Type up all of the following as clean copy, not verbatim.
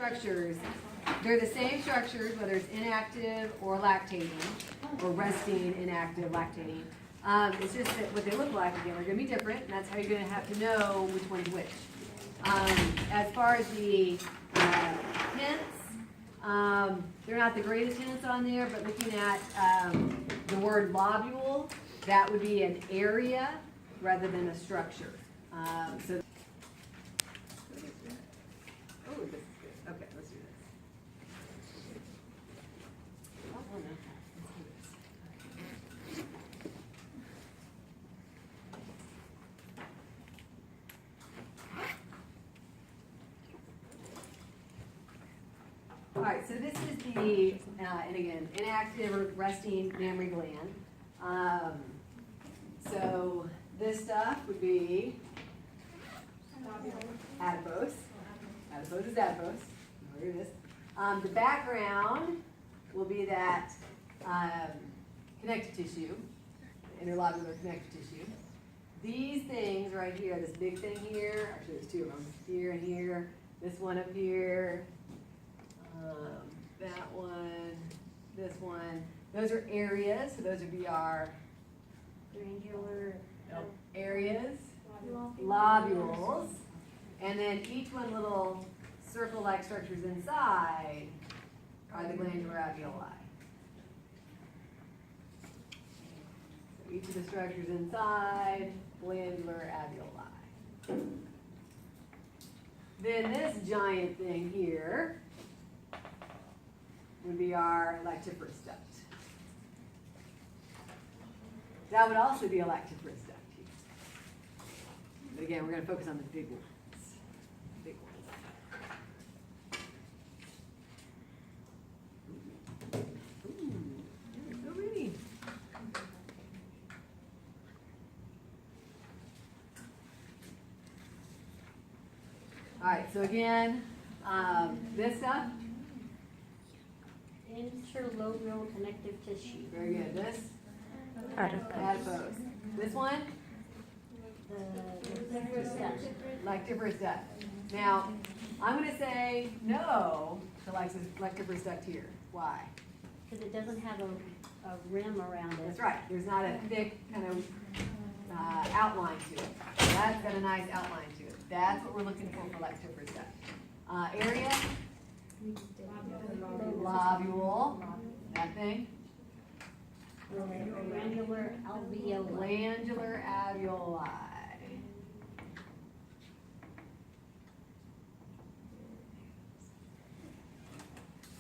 structures, they're the same structures, whether it's inactive or lactating, or resting, inactive, lactating. It's just that what they look like, again, are going to be different, and that's how you're going to have to know which one's which. As far as the hints, they're not the greatest hints on there, but looking at the word lobule, that would be an area rather than a structure. So, oh, this is good. Okay, let's do this. Oh, no. Let's do this. All right, so this is the, and again, inactive or resting mammary gland. So this stuff would be adipose. Adipose is adipose. There it is. The background will be that connective tissue, interlobular connective tissue. These things right here, this big thing here, actually there's two of them, here and here, this one up here, that one, this one. Those are areas, so those would be our areas, lobules, and then each one little circle-like structures inside are the glandular alveoli. So each of the structures inside, glandular alveoli. Then this giant thing here would be our lactiferous duct. That would also be a lactiferous duct here. But again, we're going to focus on the big ones. Big ones. Ooh, so many. All right, so again, this stuff. Interlobular connective tissue. Very good. This? Adipose. Adipose. This one? The Lactiferous duct. Now, I'm going to say no to lactiferous duct here. Why? because it doesn't have a rim around it. That's right. There's not a thick kind of outline to it. That's got a nice outline to it. That's what we're looking for lactiferous duct. Area? Lobule. That thing? Glandular alveoli. Glandular alveoli.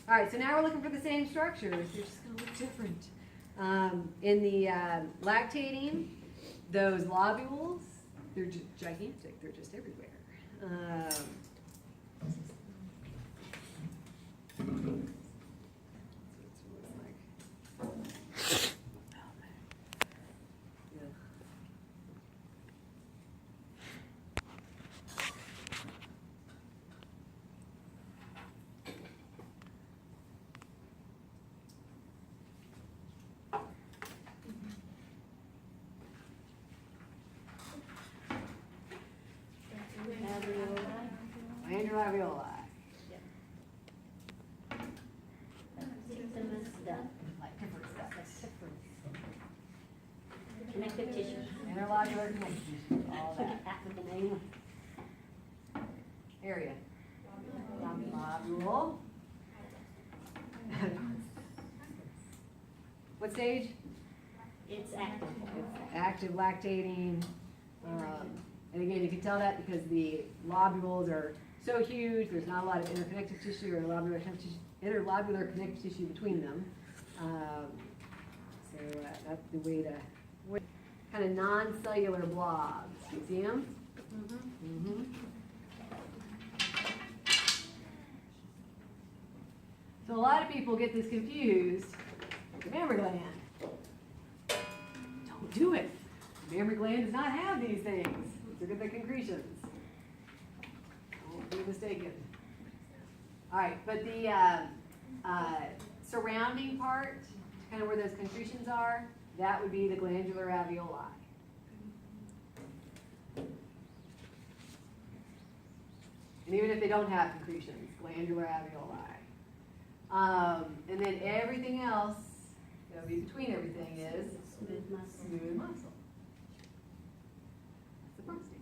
All right, so now we're looking for the same structures. They're just going to look different. In the lactating, those lobules, they're just gigantic. They're just everywhere. Glandular alveoli. Connective tissue. Interlobular connective tissue. All that. After the name. Area. Lobule. What stage? It's active. It's active lactating. And again, you can tell that because the lobules are so huge, there's not a lot of interconnective tissue or interlobular connective tissue between them. So that's the way to, kind of non-cellular blobs. You see them? Mm-hmm. Mm-hmm. So a lot of people get this confused with the mammary gland. Don't do it. The mammary gland does not have these things. Look at the concretions. Don't be mistaken. All right, but the surrounding part, kind of where those concretions are, that would be the glandular alveoli. And even if they don't have concretions, glandular alveoli. And then everything else, that would be between everything, is Smooth muscle. smooth muscle. That's the prostate.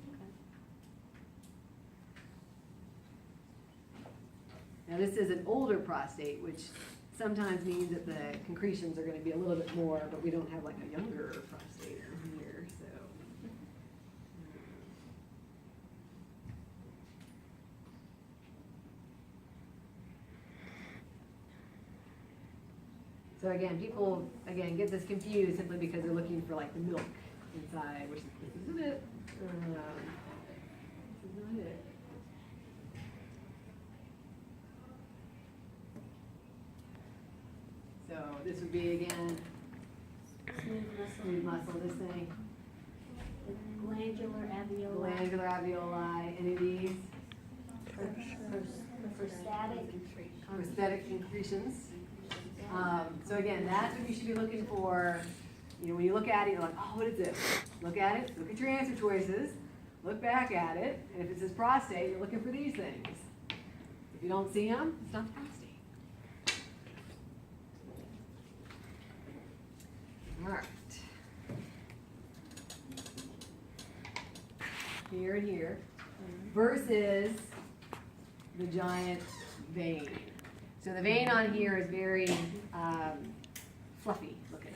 Now this is an older prostate, which sometimes means that the concretions are going to be a little bit more, but we don't have like a younger prostate in here, so. So again, people, again, get this confused simply because they're looking for like the milk inside, which this isn't it. This is not it. So this would be again, smooth muscle, this thing. Glandular alveoli. Glandular alveoli, any of these? Prostatic concretions. So again, that's what you should be looking for. You know, when you look at it, you're like, oh, what is this? Look at it, look at your answer choices, look back at it, and if it says prostate, you're looking for these things. If you don't see them, it's not prostate. All right. Here and here versus the giant vein. So the vein on here is very fluffy looking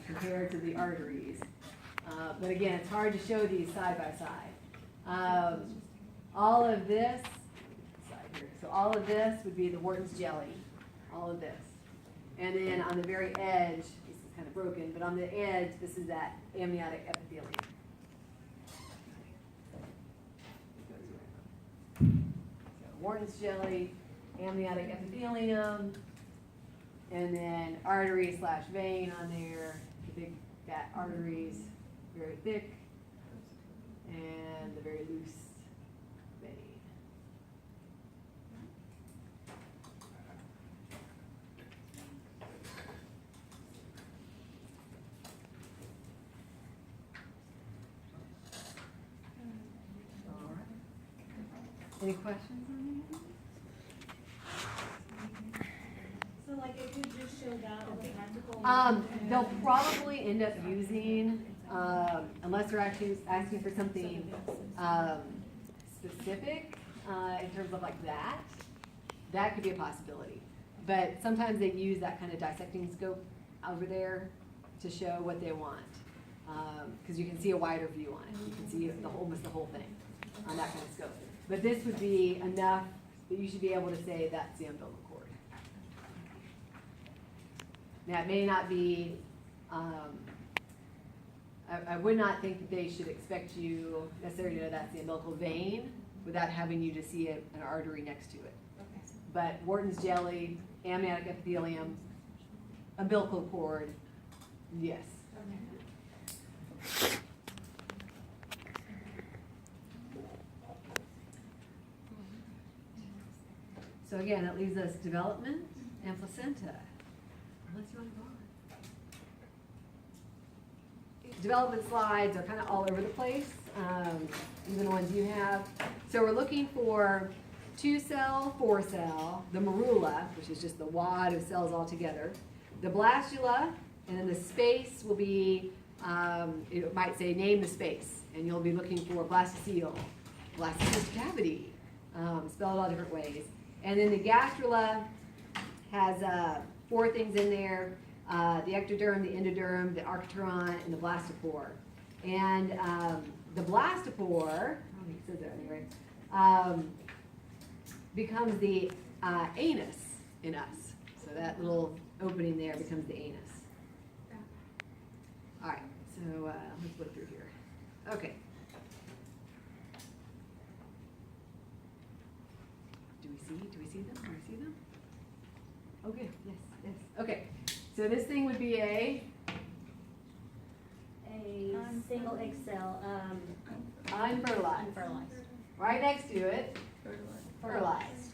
compared to the arteries. But again, it's hard to show these side by side. All of this, so all of this would be the Wharton's jelly, all of this. And then on the very edge, this is kind of broken, but on the edge, this is that amniotic epithelium. So Wharton's jelly, amniotic epithelium, and then artery slash vein on there. The big fat arteries, very thick, and the very loose vein. All right. Any questions on that? So like if you just showed that as a practical. They'll probably end up using, unless they're actually asking for something specific in terms of like that could be a possibility. But sometimes they use that kind of dissecting scope over there to show what they want. Because you can see a wider view on it. You can see almost the whole thing on that kind of scope. But this would be enough that you should be able to say that's the umbilical cord. Now, it may not be, I would not think that they should expect you necessarily to know that's the umbilical vein without having you to see an artery next to it. Okay. But Wharton's jelly, amniotic epithelium, umbilical cord, yes. Okay. So again, that leaves us development and placenta. Unless you want to go on. Development slides are kind of all over the place, even the ones you have. So we're looking for 2-cell, 4-cell, the morula, which is just the wad of cells all together, the blastula, and then the space will be, it might say name the space, and you'll be looking for blastocele, blastocystic cavity, spelled all different ways. And then the gastrula has 4 things in there, the ectoderm, the endoderm, the arcteuron, and the blastopore. And the blastopore, it says that anyway, becomes the anus in us. So that little opening there becomes the anus. All right, so let's look through here. Okay. Do we see them? Do we see them? Okay, yes, yes. Okay, so this thing would be a single egg cell, unfertilized. unfertilized. Right next to it, fertilized.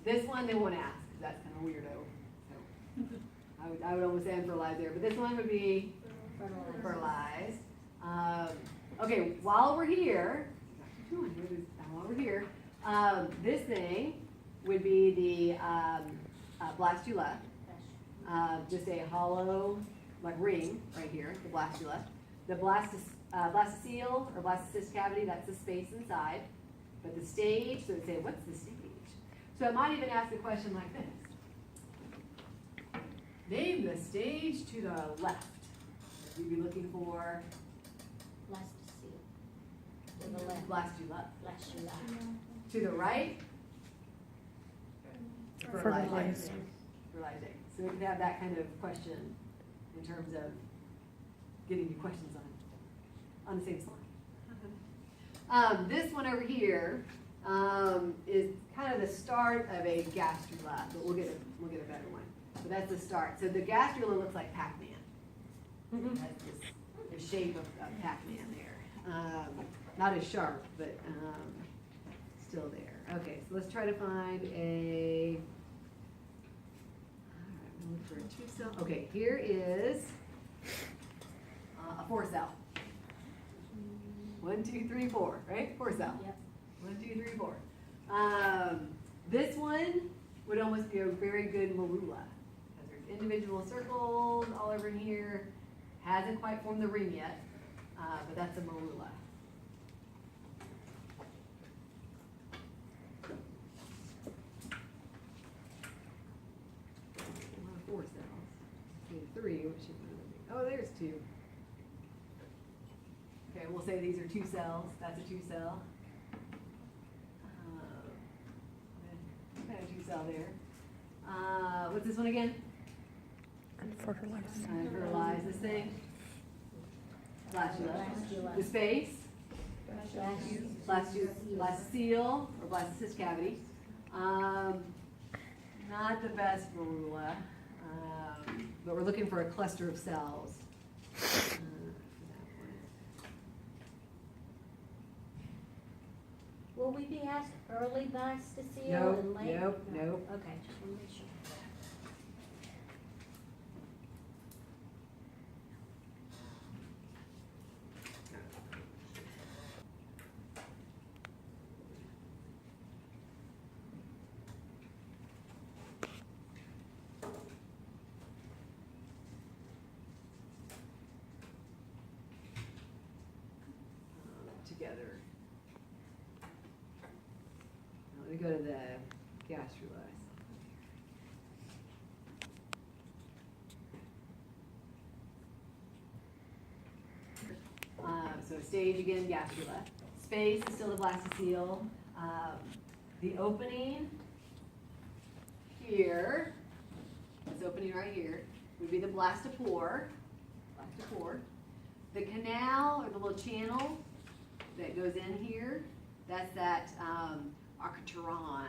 This one they won't ask, because that's kind of weirdo. So I would almost say unfertilized there, but this one would be fertilized. Okay, while we're here, This thing would be the blastula, just a hollow, like ring right here, the blastula. The blastocele or blastocyst cavity, that's the space inside. But the stage, so it'd say, what's the stage? So it might even ask a question like this. Name the stage to the left. You'd be looking for Blastocele. To the left. blastula. Blastula. To the right? Fertilizing. Fertilizing. So we could have that kind of question in terms of getting you questions on the same slide. This one over here is kind of the start of a gastrula, but we'll get a better one. So that's the start. So the gastrula looks like Pac-Man. It has the shape of Pac-Man there. Not as sharp, but still there. Okay, so let's try to find a. All right, we'll look for a 2-cell. Okay, here is a 4-cell. 1, 2, 3, 4, right? 4-cell. Yep. 1, 2, 3, 4. This one would almost be a very good marula. Because there's individual circles all over in here. Hasn't quite formed the ring yet, but that's a marula. 4 cells. Okay, 3, which should be. Oh, there's 2. Okay, we'll say these are 2 cells. That's a 2-cell. Kind of 2-cell there. What's this one again? Unfertilized. Fertilize this thing. Blastula. Blastula. The space. Blastocele or blastocyst cavity. Not the best marula, but we're looking for a cluster of cells. For that one. Will we be asked early blastocele Nope, and late? nope, No. nope. Okay, just want to make sure. Together. Now, let me go to the gastrula. So stage again, gastrula. Space is still the blastocele. The opening here, this opening right here, would be the blastopore. The canal or the little channel that goes in here, that's that arcturon.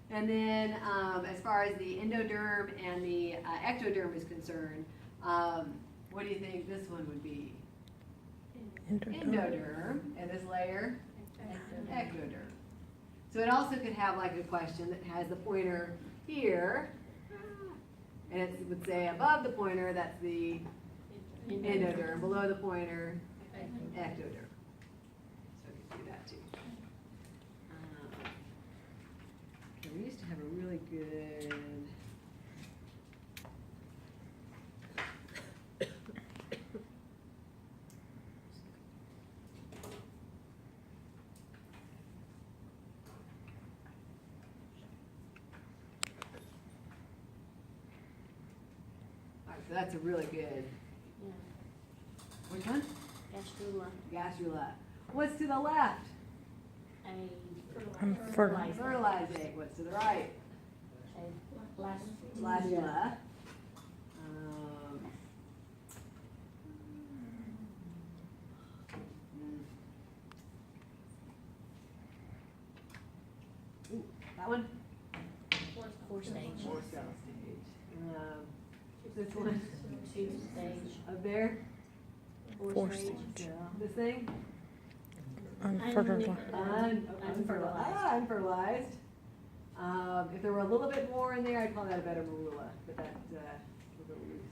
And then as far as the endoderm and the ectoderm is concerned, what do you think this one would be? Endoderm, and this layer? Ectoderm. So it also could have like a question that has the pointer here, and it would say above the pointer, that's the endoderm, below the pointer, ectoderm. So we can do that too. Okay, we used to have a really good. All right, so that's a really good. Yeah. Which one? Gastrula. Gastrula. What's to the left? Unfertilized. Fertilizing. What's to the right? Blastula. Ooh, that one? 4 stage. 4-cell stage. This one? 2 stage. Up there? 4 stage. stage. This thing? Unfertilized. Unfertilized. If there were a little bit more in there, I'd call that a better marula, but that's a little loose.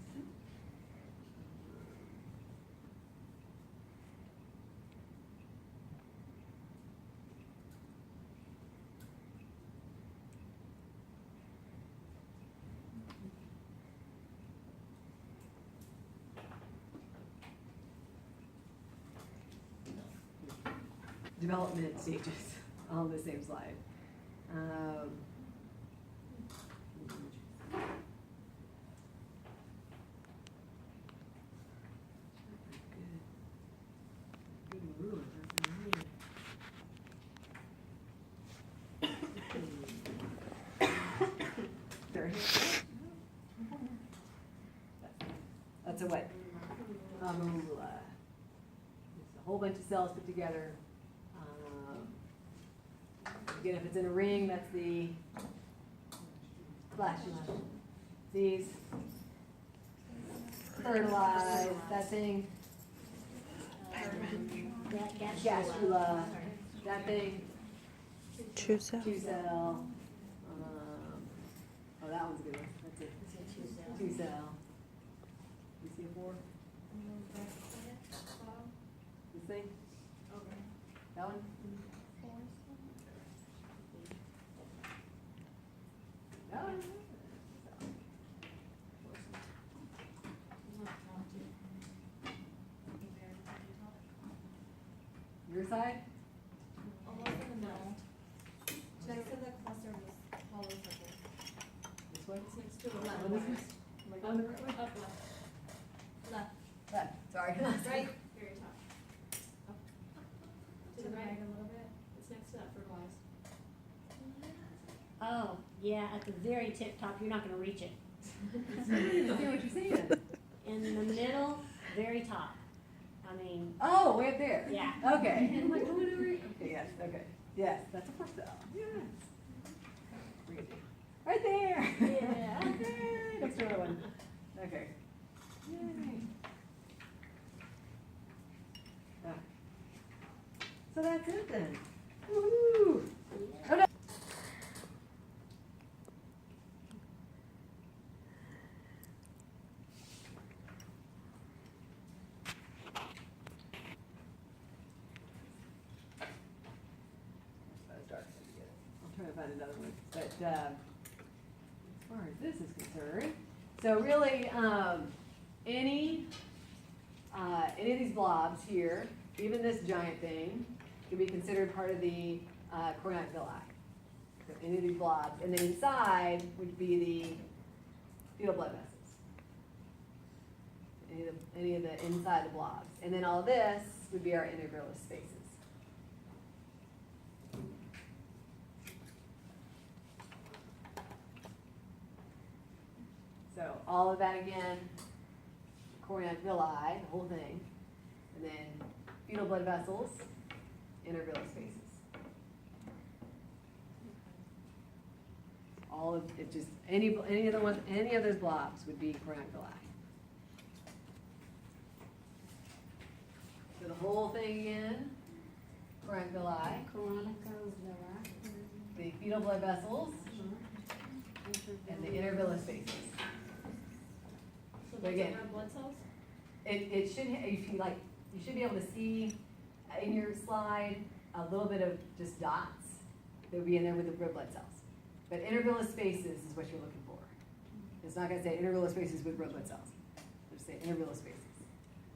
development stages on the same slide. Good ruler, that's amazing. There it is. That's a what? Mamula. It's a whole bunch of cells put together. Again, if it's in a ring, that's the flash. These fertilize, that thing, gastrula, that thing, Choose that. two cell. Oh, that one's a good one. That's it. Two cell. You see a 4? This thing? That one? That one? Your side? Almost in the middle. Next to the cluster of this hollow circle. This way? It's next to the left. On this one? On the right way? Up left. Left. Left, sorry. Right, very top. Up. To the right a little bit. It's next to that fertilize. Oh, yeah, at the very tip top, you're not gonna reach it. I see what you're saying. In the middle, very top. I mean, Oh, way up there? yeah. Okay. I'm like, going over here. Okay, yes, okay. Yes, that's a 4 cell. Yes. We're gonna do- Right there. Yeah. Okay, next to another one. Okay. Yay. Ah. So that's it then. Woo-hoo. Oh, no. It's dark. I'll try to find another one. But as far as this is concerned, so really, any of these blobs here, even this giant thing, can be considered part of the chorionic villi. So any of these blobs, and then inside would be the fetal blood vessels. Any of the inside the blobs, and then all this would be our integralist spaces. So all of that again, chorionic villi, the whole thing, and then fetal blood vessels, intervillous spaces. All of it, just any of the ones, any of those blobs would be chorionic villi. So the whole thing again, chorionic villi, Coronicos villi. the fetal blood vessels, and the intervillous spaces. So But those again- are red blood cells? It should, if you like, you should be able to see in your slide a little bit of just dots that would be in there with the red blood cells. But intervillous spaces is what you're looking for. It's not gonna say intervillous spaces with red blood cells. It'll just say intervillous spaces.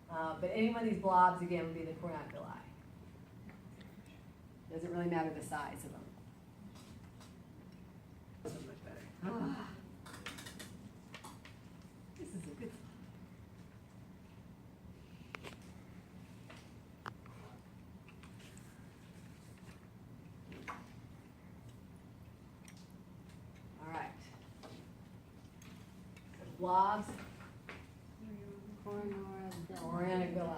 But any one of these blobs, again, would be the chorionic villi. Doesn't really matter the size of them. This is much better. This is a good. All right. So blobs, chorionic villi.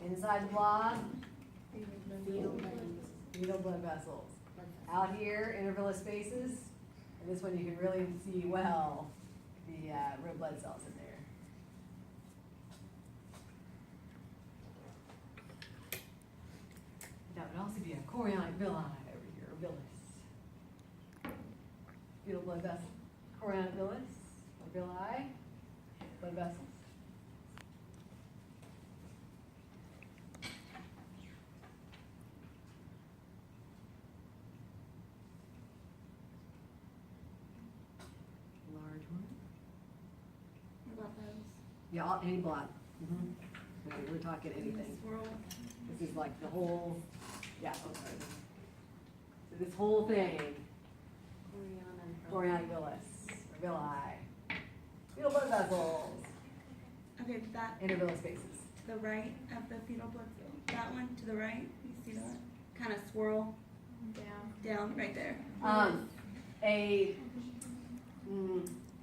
Inside the blob, fetal blood vessels. Out here, intervillous spaces, and this one you can really see well the red blood cells in there. That would also be a chorionic villi over here, or villus. Fetal blood vessel, chorionic villus, or villi, blood vessels. Large one. Yeah, any blob. Okay, we're talking anything. Swirl. This is like the whole Yeah. Oh, sorry. So this whole thing, chorionic villus, or villi, fetal blood vessels, Okay, that, intervillous spaces. to the right of the fetal blood cell, that one to the right, you see that? Kind of swirl down right there.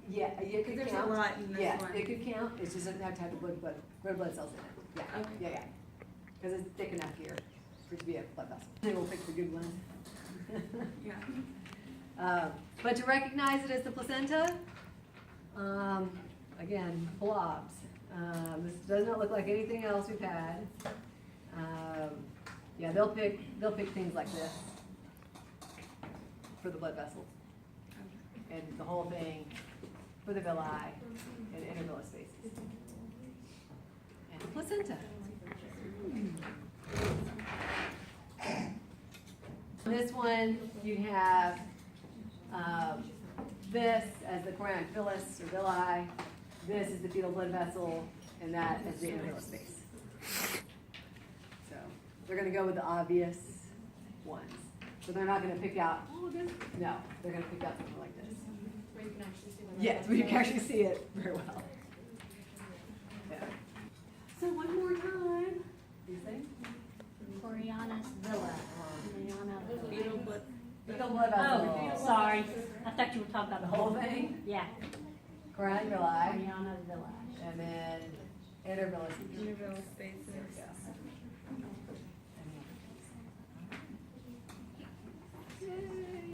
Yeah, it could There's count. a lot in this Yeah, one. it could count, it just doesn't have to have the red blood cells in it. Yeah, Okay. yeah. Because it's thick enough here for it to be a blood vessel. They will pick the good one. Yeah. But to recognize it as the placenta, again, blobs. This does not look like anything else we've had. Yeah, they'll pick things like this for the blood vessels, and the whole thing for the villi and intervillous spaces, and the placenta. This one, you have this as the chorionic villus or villi. This is the fetal blood vessel, and that is the intervillous space. So they're going to go with the obvious ones. So they're not going to pick out, oh, this. No, they're going to pick out something like this. Where you can actually see the. Yes, we can actually see it very well. Yeah. So one more time. You think? Chorionic villa. Fetal blood. Fetal blood vessel. Oh, sorry. I thought you were talking about The whole thing? Yeah. Chorionic villi. Chorionic villa. And then intervillous. Intervillous spaces.